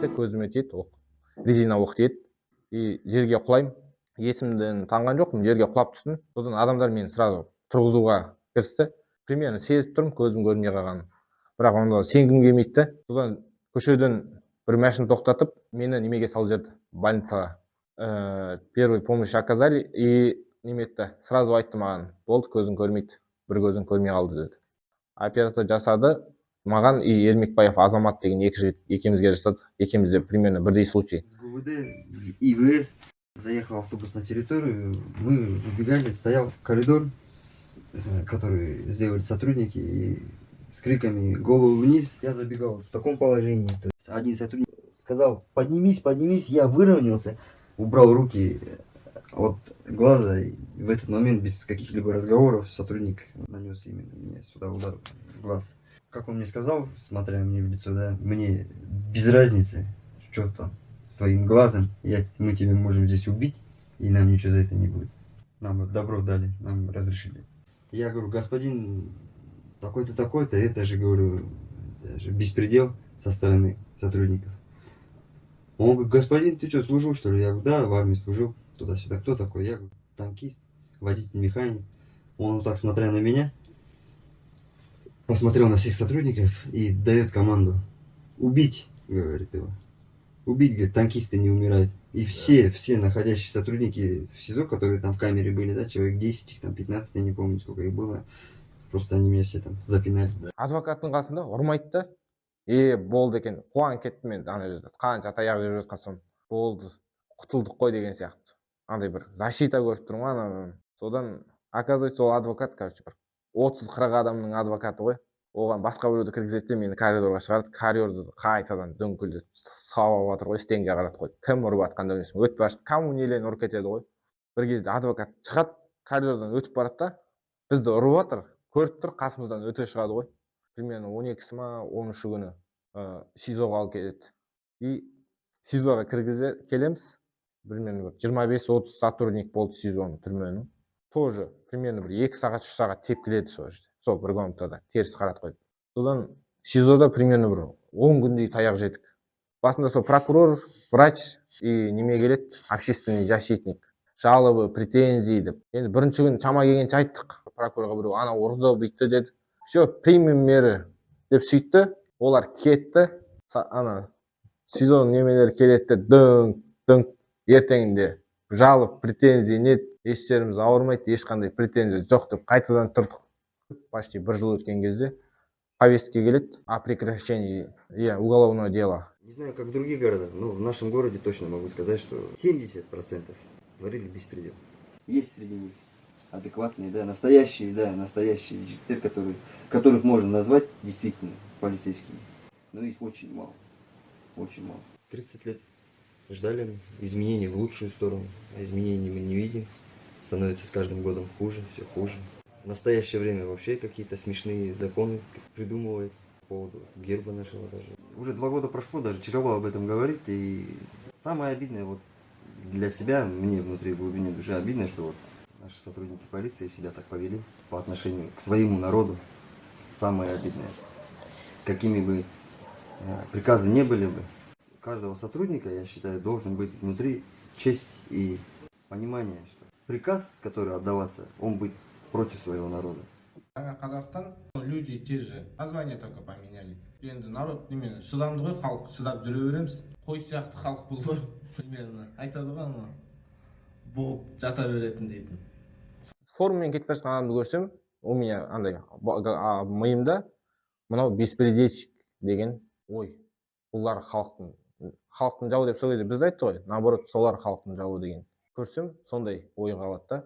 кезде көзіме тиеді оқ, резина оқ тиеді, и жерге құлаймын. Есімден танған жоқпын, жерге құлап түстім. Содан адамдар мені сразу тұрғызуға кірісті. Примерно сезіп тұрмын көзім көрмей қалғанын. Бірақ онда сенгім келмейді да. Содан көшеден бір машина тоқтатып, мені немеге салып жіберді, больницаға. Первый помощь оказали, и неметті, сразу айтты маған, болды, көзің көрмейді, бір көзің көрмей қалды деді. Операция жасады, маған и Ермекбаев Азамат деген екеумізге жасады. Екеумізде примерно бірдей случай. С ГУВД ИВС заехал автобус на территорию, мы выбегали, стоял коридор, который сделали сотрудники, и с криками «голову вниз» я забегал в таком положении. То есть один сотрудник сказал «поднимись, поднимись», я выровнялся, убрал руки от глаза, и в этот момент без каких-либо разговоров сотрудник нанес именно мне сюда удар в глаз. Как он мне сказал, смотря мне в лицо, да, мне без разницы, что там с твоим глазом, мы тебя можем здесь убить, и нам ничего за это не будет. Нам добро дали, нам разрешили. Я говорю, господин такой-то, такой-то, это же, говорю, это же беспредел со стороны сотрудников. Он говорит, господин, ты что, служил, что ли? Я говорю, да, в армии служил, туда-сюда. Кто такой? Я говорю, танкист, водитель, механик. Он вот так, смотря на меня, посмотрел на всех сотрудников и дает команду убить, говорит его. Убить, говорит, танкисты не умирают. И все находящие сотрудники в СИЗО, которые там в камере были, да, человек 10, их там 15, я не помню, сколько их было, просто они меня все там запинали. Адвокаттың қасында ұрмайды да, болды екен, қуанып кеттім мен ана жерде, қанша таяқ жеп жатқан соң, болды, құтылдық қой деген сияқты. Андай бір защита көріп тұрмын ана. Содан оказывается ол адвокат, короче, бір 30-40 адамның адвокаты ғой. Оған басқа біреуді кіргізеді де мені коридорға шығарады. Коридорды қайтадан дөңкілдеп сауап жатыр ғой, стенге қаратып қойды. Кім ұрып жатқан да білмейсің. Өтіп бара жатып, кому нелен ұрып кетеді ғой. Бір кезде адвокат шығады, коридордан өтіп барады да, бізді ұрып жатыр, көріп тұр, қасымыздан өте шығады ғой. Примерно 12-сі ма 13-ші күні СИЗОға алып келеді. И СИЗОға келеміз. Примерно 25-30 сотрудник болды СИЗОның түрменің. Тоже примерно бір 2 сағат 3 сағат тепкіледі сол жерде. Сол бір комнатада теріс қаратып қойды. Содан СИЗОда примерно бір 10 күндей таяқ жедік. Басында сол прокурор, врач и неме келеді, общественный защитник. Жалобы, претензии деп. Енді бірінші күн шама келгенше айттық. Прокурорға біреу ана ұрды, бүйтті деді. Все, примем меры деп сөйтті. Олар кетті. Ана СИЗОның немелері келеді, дөң ертеңінде жалоб, претензии нет, ештеріміз ауырмайды, ешқандай претензия жоқ деп қайтадан тұрдық. Почти бір жыл өткен кезде повестка келеді о прекращении уголовного дела. Не знаю, как в других городах, но в нашем городе точно могу сказать, что 70% творили беспредел. Есть среди них адекватные, да, настоящие жители, которых можно назвать действительно полицейскими. Но их очень мало. Очень мало. 30 лет ждали изменений в лучшую сторону, а изменений мы не видим. Становится с каждым годом хуже, все хуже. В настоящее время вообще какие-то смешные законы придумывают по поводу герба нашего даже. Уже 2 года прошло, даже тяжело об этом говорить. И самое обидное вот для себя, мне внутри в глубине души обидно, что вот наши сотрудники полиции себя так повели по отношению к своему народу. Самое обидное. Какими бы приказы не были бы, у каждого сотрудника, я считаю, должен быть внутри честь и понимание, что приказ, который отдаваться, он будет против своего народа. Казахстан, люди те же, название только поменяли. Енді народ немен шыдамды ғой, халық шыдап жүре береміз. Қой сияқты халық бұл ғой, примерно. Айтады ғой, ана бұғып жата беретін дейтін. Форуммен кетіп бара жатқан адамды көрсем, у меня андай миымда мынау беспредельщик деген ой. Бұлар халықтың жауы деп сол кезде біз айтты ғой, наоборот, солар халықтың жауы деген. Көрсем, сондай ой қалады да.